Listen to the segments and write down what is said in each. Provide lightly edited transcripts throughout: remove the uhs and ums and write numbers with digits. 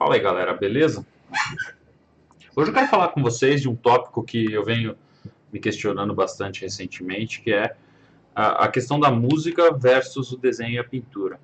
Fala aí, galera, beleza? Hoje eu quero falar com vocês de um tópico que eu venho me questionando bastante recentemente, que é a questão da música versus o desenho e a pintura.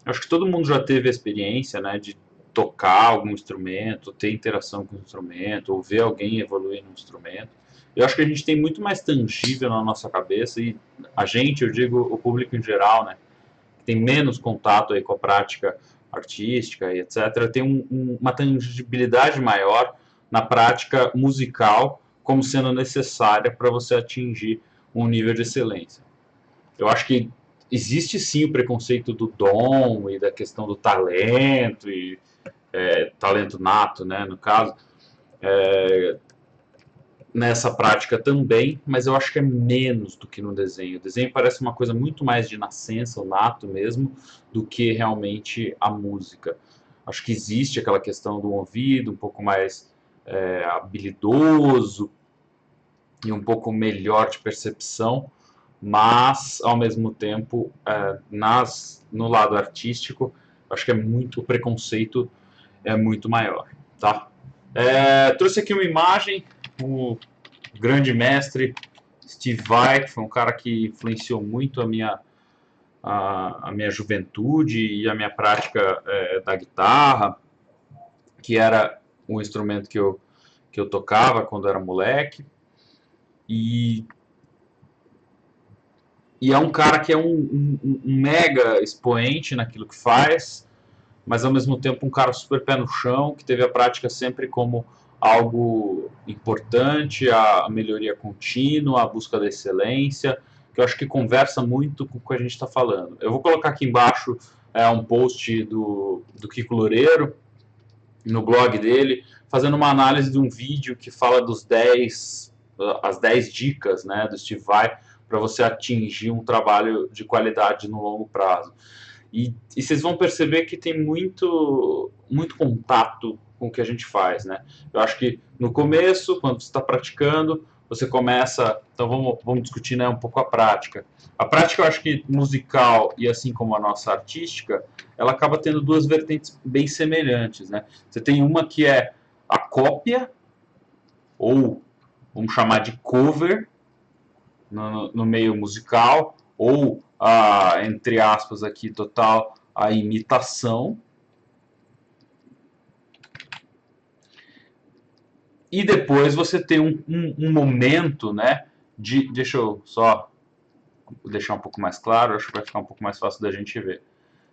Acho que todo mundo já teve a experiência, né, de tocar algum instrumento, ter interação com o instrumento, ou ver alguém evoluir no instrumento. Eu acho que a gente tem muito mais tangível na nossa cabeça e a gente, eu digo o público em geral, né, que tem menos contato aí com a prática artística e etc., tem uma tangibilidade maior na prática musical como sendo necessária para você atingir um nível de excelência. Eu acho que existe sim o preconceito do dom e da questão do talento e talento nato, né, no caso, nessa prática também, mas eu acho que é menos do que no desenho. O desenho parece uma coisa muito mais de nascença, o nato mesmo, do que realmente a música. Acho que existe aquela questão do ouvido um pouco mais habilidoso e um pouco melhor de percepção, mas ao mesmo tempo, no lado artístico, acho que o preconceito é muito maior, tá? Trouxe aqui uma imagem, o grande mestre Steve Vai, que foi um cara que influenciou muito a minha juventude e a minha prática da guitarra, que era um instrumento que eu tocava quando era moleque. E é um cara que é um mega expoente naquilo que faz, mas ao mesmo tempo um cara super pé no chão, que teve a prática sempre como algo importante, a melhoria contínua, a busca da excelência, que eu acho que conversa muito com o que a gente está falando. Eu vou colocar aqui embaixo um post do Kiko Loureiro, no blog dele, fazendo uma análise de um vídeo que fala as 10 dicas, né, do Steve Vai para você atingir um trabalho de qualidade no longo prazo. E vocês vão perceber que tem muito contato com o que a gente faz, né? Eu acho que no começo, quando você está praticando, você começa... Então vamos discutir, né, um pouco a prática. A prática, eu acho que musical e assim como a nossa artística, ela acaba tendo duas vertentes bem semelhantes, né? Você tem uma que é a cópia, ou vamos chamar de cover, no meio musical, ou entre aspas aqui, total, a imitação. E depois você tem um momento, né, deixa eu só deixar um pouco mais claro, acho que vai ficar um pouco mais fácil da gente ver.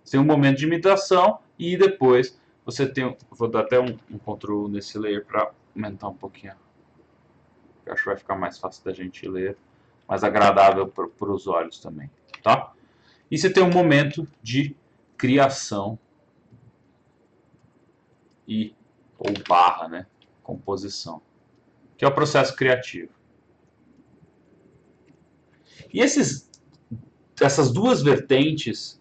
Você tem um momento de imitação e depois você tem, vou dar até um Ctrl nesse layer para aumentar um pouquinho. Eu acho que vai ficar mais fácil da gente ler, mais agradável para os olhos também, tá? E você tem um momento de criação ou barra, né, composição, que é o processo criativo. E essas duas vertentes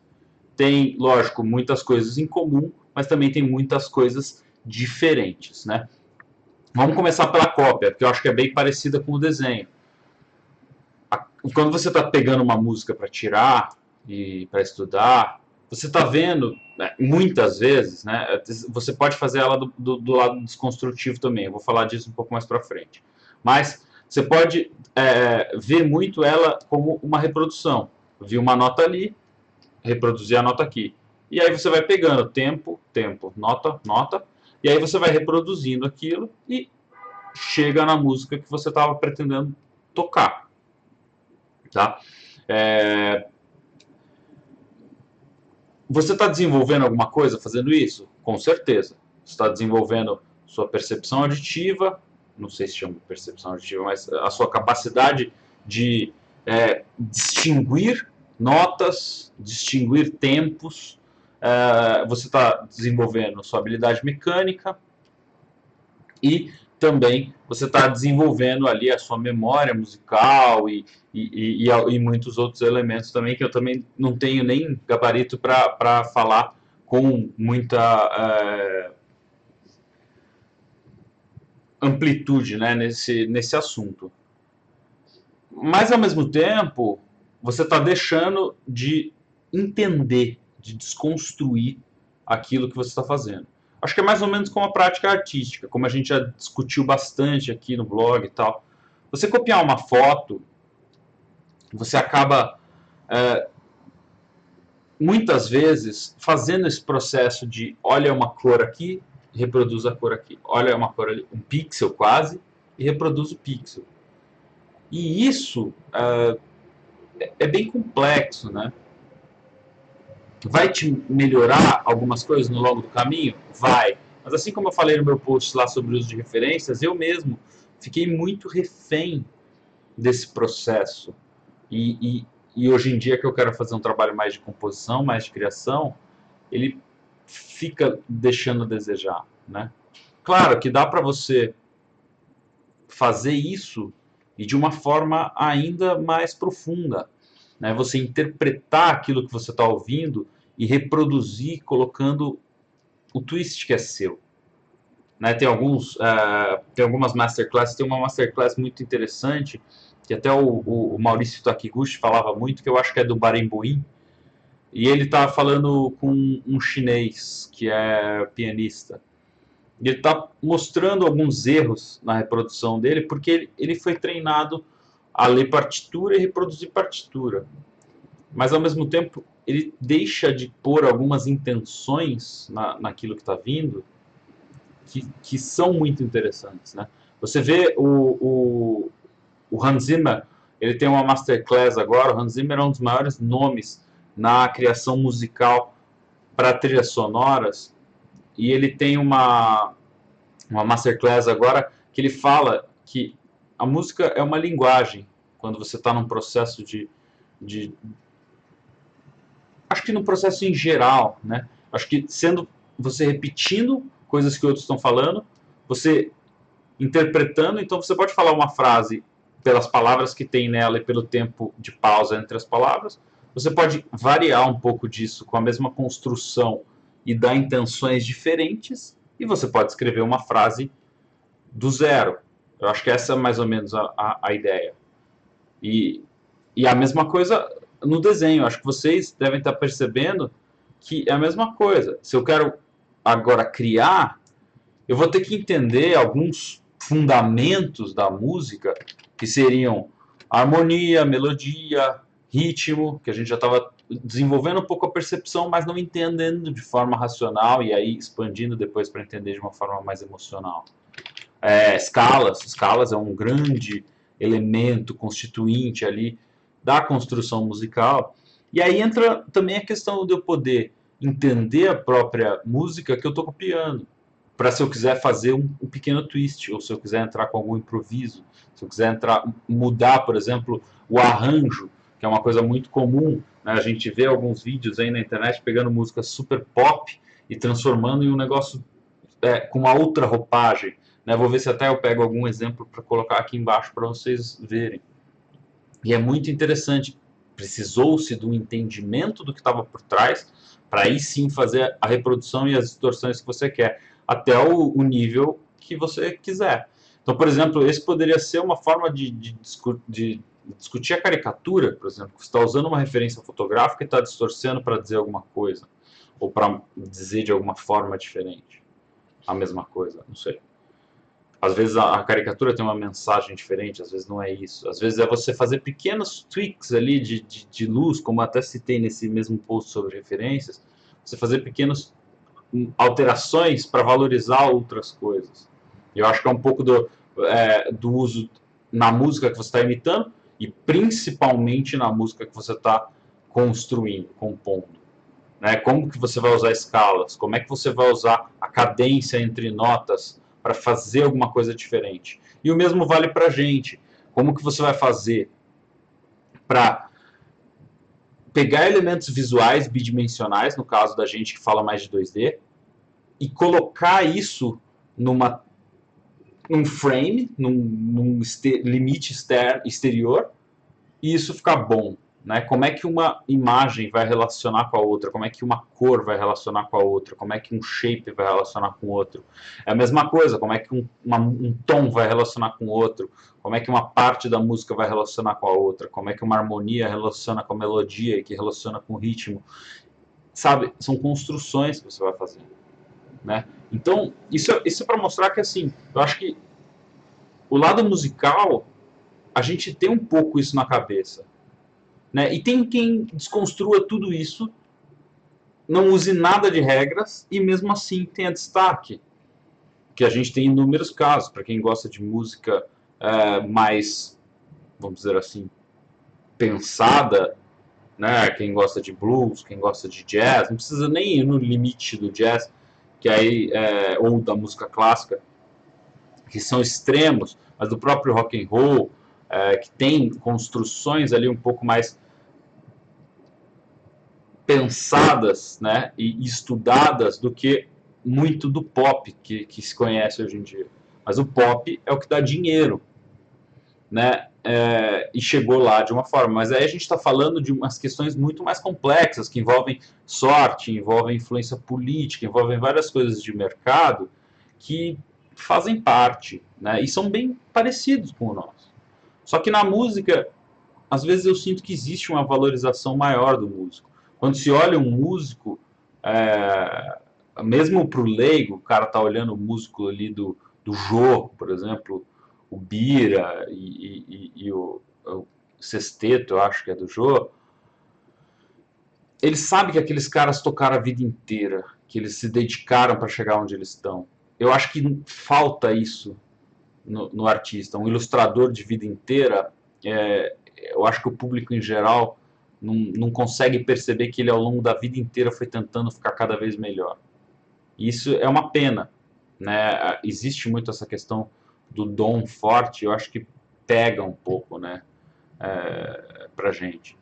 têm, lógico, muitas coisas em comum, mas também tem muitas coisas diferentes, né? Vamos começar pela cópia, porque eu acho que é bem parecida com o desenho. Quando você está pegando uma música para tirar e para estudar, você está vendo, né, muitas vezes, né, você pode fazer ela do lado desconstrutivo também, eu vou falar disso um pouco mais para frente. Mas você pode ver muito ela como uma reprodução. Vi uma nota ali, reproduzir a nota aqui. E aí você vai pegando tempo, tempo, nota, nota, e aí você vai reproduzindo aquilo e chega na música que você estava pretendendo tocar. Tá? Você está desenvolvendo alguma coisa fazendo isso? Com certeza. Você está desenvolvendo sua percepção auditiva, não sei se chama percepção auditiva, mas a sua capacidade de distinguir notas, distinguir tempos. Você está desenvolvendo sua habilidade mecânica e também você está desenvolvendo ali a sua memória musical e muitos outros elementos também, que eu também não tenho nem gabarito para falar com muita amplitude, né, nesse assunto. Mas, ao mesmo tempo, você está deixando de entender, de desconstruir aquilo que você está fazendo. Acho que é mais ou menos como a prática artística, como a gente já discutiu bastante aqui no blog e tal. Você copiar uma foto, você acaba muitas vezes fazendo esse processo de olha uma cor aqui, reproduz a cor aqui, olha uma cor ali, um pixel quase, e reproduz o pixel. E isso é bem complexo, né? Vai te melhorar algumas coisas no longo do caminho? Vai. Mas assim como eu falei no meu post lá sobre o uso de referências, eu mesmo fiquei muito refém desse processo. E hoje em dia que eu quero fazer um trabalho mais de composição, mais de criação, ele fica deixando a desejar, né? Claro que dá para você fazer isso e de uma forma ainda mais profunda, né? Você interpretar aquilo que você está ouvindo e reproduzir colocando o twist que é seu. Né? Tem algumas masterclasses, tem uma masterclass muito interessante que até o Maurício Takiguchi falava muito, que eu acho que é do Barenboim, e ele estava falando com um chinês que é pianista. E ele está mostrando alguns erros na reprodução dele, porque ele foi treinado a ler partitura e reproduzir partitura. Mas, ao mesmo tempo, ele deixa de pôr algumas intenções naquilo que está vindo, que são muito interessantes. Né? Você vê o Hans Zimmer, ele tem uma masterclass agora. O Hans Zimmer é um dos maiores nomes na criação musical para trilhas sonoras, e ele tem uma masterclass agora que ele fala que a música é uma linguagem quando você está num processo de acho que no processo em geral, né? Acho que sendo você repetindo coisas que outros estão falando, você interpretando, então você pode falar uma frase pelas palavras que tem nela e pelo tempo de pausa entre as palavras. Você pode variar um pouco disso com a mesma construção e dar intenções diferentes, e você pode escrever uma frase do zero. Eu acho que essa é mais ou menos a ideia. E a mesma coisa no desenho. Acho que vocês devem estar percebendo que é a mesma coisa. Se eu quero agora criar, eu vou ter que entender alguns fundamentos da música, que seriam harmonia, melodia, ritmo, que a gente já estava desenvolvendo um pouco a percepção, mas não entendendo de forma racional, e aí expandindo depois para entender de uma forma mais emocional. Escalas é um grande elemento constituinte ali da construção musical. E aí entra também a questão de eu poder entender a própria música que eu estou copiando, para se eu quiser fazer um pequeno twist, ou se eu quiser entrar com algum improviso, se eu quiser mudar, por exemplo, o arranjo, que é uma coisa muito comum, né? A gente vê alguns vídeos aí na internet pegando música super pop e transformando em um negócio com uma outra roupagem. Né? Vou ver se até eu pego algum exemplo para colocar aqui embaixo para vocês verem. E é muito interessante. Precisou-se de um entendimento do que estava por trás para aí sim fazer a reprodução e as distorções que você quer, até o nível que você quiser. Então, por exemplo, esse poderia ser uma forma de discutir a caricatura, por exemplo, que você está usando uma referência fotográfica e está distorcendo para dizer alguma coisa, ou para dizer de alguma forma diferente a mesma coisa, não sei. Às vezes a caricatura tem uma mensagem diferente, às vezes não é isso. Às vezes é você fazer pequenos tweaks ali de luz, como até citei nesse mesmo post sobre referências, você fazer pequenas alterações para valorizar outras coisas. Eu acho que é um pouco do uso na música que você está imitando e principalmente na música que você está construindo, compondo. Né? Como que você vai usar escalas? Como é que você vai usar a cadência entre notas para fazer alguma coisa diferente? E o mesmo vale para a gente. Como que você vai fazer para pegar elementos visuais bidimensionais, no caso da gente que fala mais de 2D, e colocar isso num frame, num limite exterior, e isso ficar bom. Né? Como é que uma imagem vai relacionar com a outra? Como é que uma cor vai relacionar com a outra? Como é que um shape vai relacionar com o outro? É a mesma coisa, como é que um tom vai relacionar com o outro? Como é que uma parte da música vai relacionar com a outra? Como é que uma harmonia relaciona com a melodia e que relaciona com o ritmo? Sabe, são construções que você vai fazer. né? Então, isso é para mostrar que, assim, eu acho que o lado musical, a gente tem um pouco isso na cabeça, né? E tem quem desconstrua tudo isso, não use nada de regras e mesmo assim tenha destaque, que a gente tem inúmeros casos. Para quem gosta de música mais, vamos dizer assim, pensada, né? Quem gosta de blues, quem gosta de jazz, não precisa nem ir no limite do jazz, que aí ou da música clássica, que são extremos, mas do próprio rock and roll, que tem construções ali um pouco mais pensadas, né, e estudadas do que muito do pop que se conhece hoje em dia. Mas o pop é o que dá dinheiro, né? E chegou lá de uma forma. Mas aí a gente está falando de umas questões muito mais complexas, que envolvem sorte, envolvem influência política, envolvem várias coisas de mercado que fazem parte, né? E são bem parecidos com o nosso. Só que na música, às vezes eu sinto que existe uma valorização maior do músico. Quando se olha um músico, mesmo para o leigo, o cara tá olhando o músico ali do Jô, por exemplo, o Bira e o Sexteto, eu acho que é do Jô, ele sabe que aqueles caras tocaram a vida inteira, que eles se dedicaram para chegar onde eles estão. Eu acho que falta isso no artista. Um ilustrador de vida inteira, eu acho que o público em geral não consegue perceber que ele ao longo da vida inteira foi tentando ficar cada vez melhor. E isso é uma pena, né? Existe muito essa questão do dom forte, eu acho que pega um pouco, né, pra gente.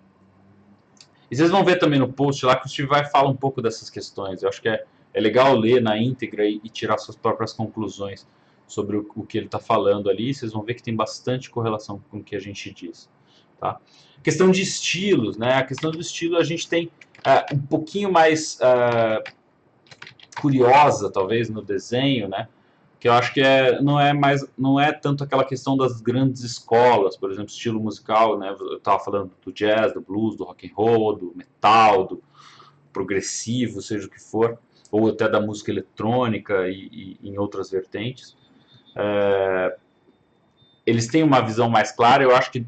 E vocês vão ver também no post lá que o Steve vai falar um pouco dessas questões. Eu acho que é legal ler na íntegra e tirar suas próprias conclusões sobre o que ele está falando ali. Vocês vão ver que tem bastante correlação com o que a gente diz. Tá? Questão de estilos, né? A questão do estilo a gente tem um pouquinho mais curiosa, talvez, no desenho, né? Que eu acho que não é tanto aquela questão das grandes escolas, por exemplo, estilo musical, né? Eu estava falando do jazz, do blues, do rock and roll, do metal, do progressivo, seja o que for, ou até da música eletrônica e em outras vertentes. Eles têm uma visão mais clara. Eu acho que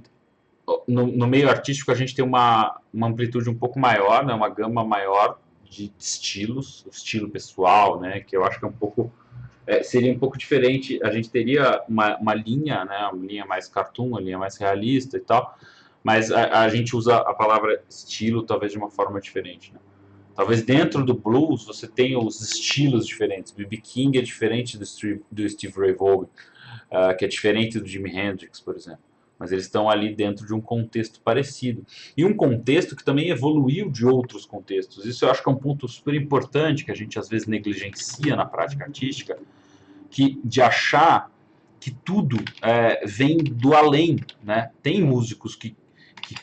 no meio artístico a gente tem uma amplitude um pouco maior, né? Uma gama maior de estilos, o estilo pessoal, né? Que eu acho que é um pouco seria um pouco diferente. A gente teria uma linha, né, uma linha mais cartoon, uma linha mais realista e tal, mas a gente usa a palavra estilo talvez de uma forma diferente, né? Talvez dentro do blues você tenha os estilos diferentes. B.B. King é diferente do Steve Ray Vaughan, que é diferente do Jimi Hendrix, por exemplo. Mas eles estão ali dentro de um contexto parecido. E um contexto que também evoluiu de outros contextos. Isso eu acho que é um ponto super importante que a gente às vezes negligencia na prática artística, de achar que tudo vem do além, né? Tem músicos que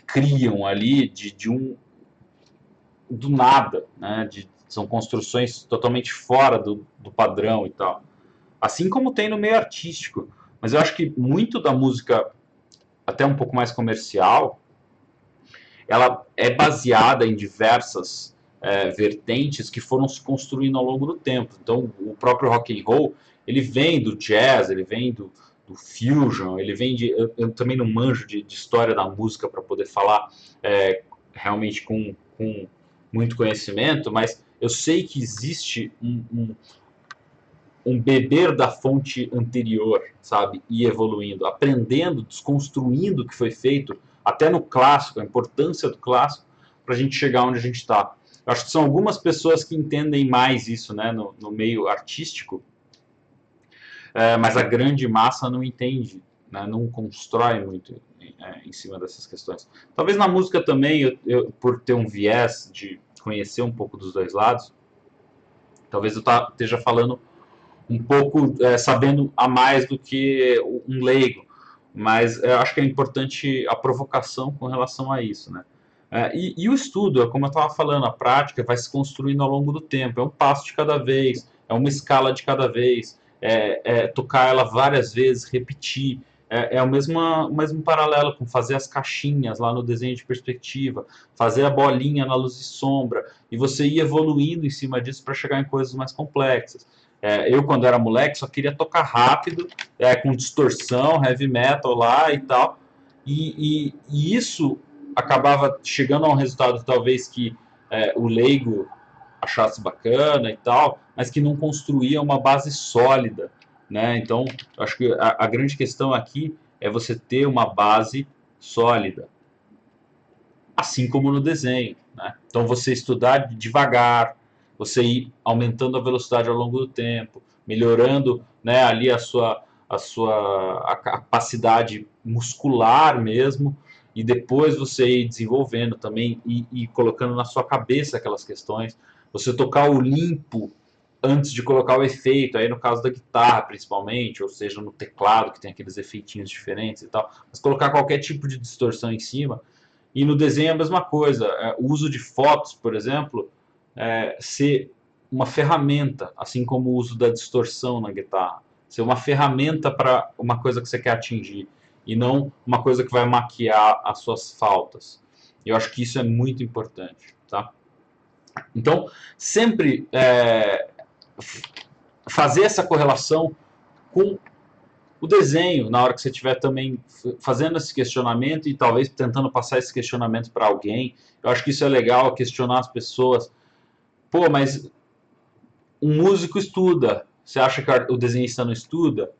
criam ali do nada, né? São construções totalmente fora do padrão e tal. Assim como tem no meio artístico. Mas eu acho que muito da música, até um pouco mais comercial, ela é baseada em diversas vertentes que foram se construindo ao longo do tempo. Então, o próprio rock and roll, ele vem do jazz, ele vem do fusion, ele vem de... Eu também não manjo de história da música para poder falar realmente com muito conhecimento, mas eu sei que existe um beber da fonte anterior, sabe? E evoluindo, aprendendo, desconstruindo o que foi feito, até no clássico, a importância do clássico, para a gente chegar onde a gente está. Acho que são algumas pessoas que entendem mais isso, né, no meio artístico, mas a grande massa não entende, né, não constrói muito em cima dessas questões. Talvez na música também, eu, por ter um viés de conhecer um pouco dos dois lados, talvez eu esteja falando um pouco sabendo a mais do que um leigo, mas eu acho que é importante a provocação com relação a isso, né? E o estudo, como eu estava falando, a prática vai se construindo ao longo do tempo, é um passo de cada vez, é uma escala de cada vez, tocar ela várias vezes, repetir, o mesmo paralelo com fazer as caixinhas lá no desenho de perspectiva, fazer a bolinha na luz e sombra, e você ir evoluindo em cima disso para chegar em coisas mais complexas. Eu, quando era moleque, só queria tocar rápido, com distorção, heavy metal lá e tal, e isso acabava chegando a um resultado talvez que o leigo achasse bacana e tal, mas que não construía uma base sólida, né? Então, acho que a grande questão aqui é você ter uma base sólida, assim como no desenho, né? Então, você estudar devagar, você ir aumentando a velocidade ao longo do tempo, melhorando, né, ali a capacidade muscular mesmo, e depois você ir desenvolvendo também e colocando na sua cabeça aquelas questões. Você tocar o limpo antes de colocar o efeito, aí no caso da guitarra principalmente, ou seja, no teclado que tem aqueles efeitinhos diferentes e tal, mas colocar qualquer tipo de distorção em cima. E no desenho é a mesma coisa, o uso de fotos, por exemplo, ser uma ferramenta, assim como o uso da distorção na guitarra, ser uma ferramenta para uma coisa que você quer atingir, e não uma coisa que vai maquiar as suas faltas. Eu acho que isso é muito importante, tá? Então, sempre fazer essa correlação com o desenho, na hora que você estiver também fazendo esse questionamento e talvez tentando passar esse questionamento para alguém. Eu acho que isso é legal, questionar as pessoas. Pô, mas um músico estuda, você acha que o desenhista não estuda?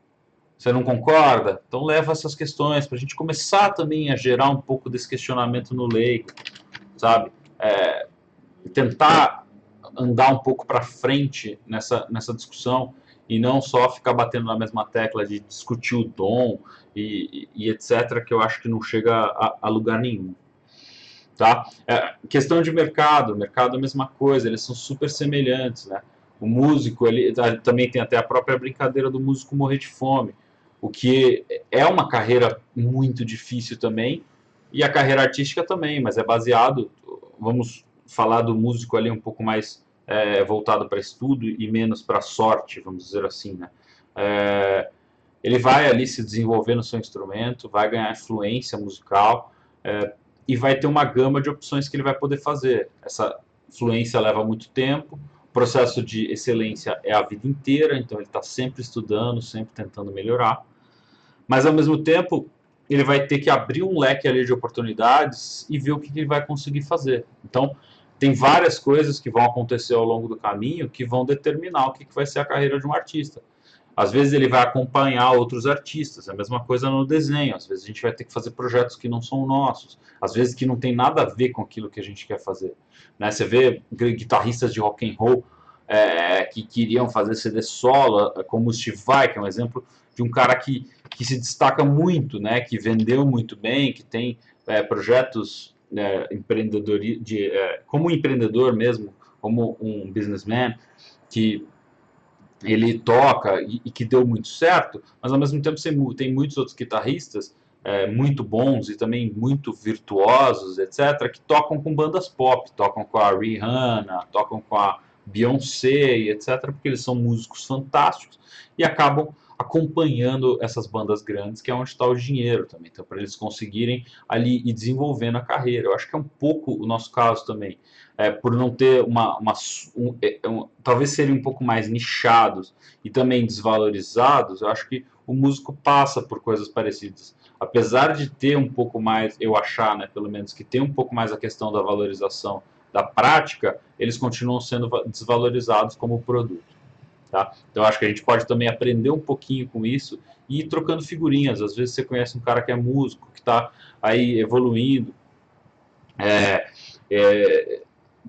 Você não concorda? Então leva essas questões para a gente começar também a gerar um pouco desse questionamento no leigo, sabe? Tentar andar um pouco para frente nessa discussão e não só ficar batendo na mesma tecla de discutir o dom e etc., que eu acho que não chega a lugar nenhum. Tá? Questão de mercado é a mesma coisa, eles são super semelhantes. Né? O músico, ele também tem até a própria brincadeira do músico morrer de fome, o que é uma carreira muito difícil também, e a carreira artística também, mas é baseado, vamos falar do músico ali um pouco mais voltado para estudo e menos para sorte, vamos dizer assim, né? Ele vai ali se desenvolver no seu instrumento, vai ganhar influência musical e vai ter uma gama de opções que ele vai poder fazer. Essa fluência leva muito tempo, o processo de excelência é a vida inteira, então ele está sempre estudando, sempre tentando melhorar, mas ao mesmo tempo ele vai ter que abrir um leque ali de oportunidades e ver o que ele vai conseguir fazer. Então, tem várias coisas que vão acontecer ao longo do caminho que vão determinar o que vai ser a carreira de um artista. Às vezes ele vai acompanhar outros artistas, é a mesma coisa no desenho. Às vezes a gente vai ter que fazer projetos que não são nossos, às vezes que não tem nada a ver com aquilo que a gente quer fazer. Né? Você vê guitarristas de rock and roll que queriam fazer CD solo, como o Steve Vai, que é um exemplo de um cara que se destaca muito, né? Que vendeu muito bem, que tem projetos como empreendedor mesmo, como um businessman, que ele toca e que deu muito certo, mas ao mesmo tempo você tem muitos outros guitarristas muito bons e também muito virtuosos, etc., que tocam com bandas pop, tocam com a Rihanna, tocam com a Beyoncé, etc., porque eles são músicos fantásticos e acabam acompanhando essas bandas grandes, que é onde está o dinheiro também, então para eles conseguirem ali ir desenvolvendo a carreira. Eu acho que é um pouco o nosso caso também, por não ter talvez serem um pouco mais nichados e também desvalorizados. Eu acho que o músico passa por coisas parecidas, apesar de ter um pouco mais, eu achar, né, pelo menos que tem um pouco mais a questão da valorização da prática, eles continuam sendo desvalorizados como produto. Tá? Então acho que a gente pode também aprender um pouquinho com isso e ir trocando figurinhas. Às vezes você conhece um cara que é músico, que está aí evoluindo,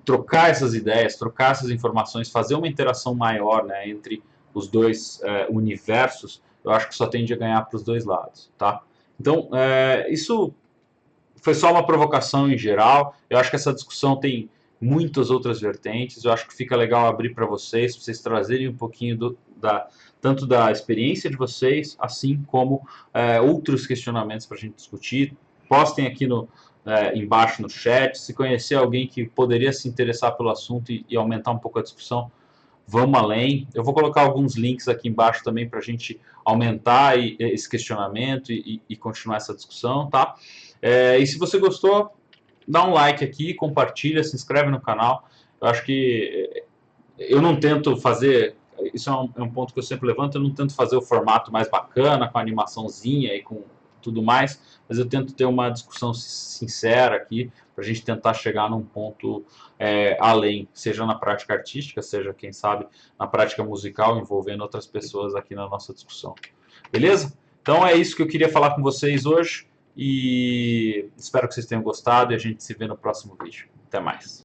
trocar essas ideias, trocar essas informações, fazer uma interação maior, né, entre os dois universos, eu acho que só tende a ganhar para os dois lados. Tá? Então isso foi só uma provocação em geral. Eu acho que essa discussão tem muitas outras vertentes. Eu acho que fica legal abrir para vocês trazerem um pouquinho tanto da experiência de vocês, assim como outros questionamentos para a gente discutir. Postem aqui embaixo no chat. Se conhecer alguém que poderia se interessar pelo assunto e aumentar um pouco a discussão, vamos além. Eu vou colocar alguns links aqui embaixo também para a gente aumentar esse questionamento e continuar essa discussão, tá? E se você gostou, dá um like aqui, compartilha, se inscreve no canal. Eu acho que eu não tento fazer, isso é um ponto que eu sempre levanto, eu não tento fazer o formato mais bacana, com animaçãozinha e com tudo mais, mas eu tento ter uma discussão sincera aqui, para a gente tentar chegar num ponto além, seja na prática artística, seja, quem sabe, na prática musical, envolvendo outras pessoas aqui na nossa discussão. Beleza? Então é isso que eu queria falar com vocês hoje, e espero que vocês tenham gostado, e a gente se vê no próximo vídeo. Até mais.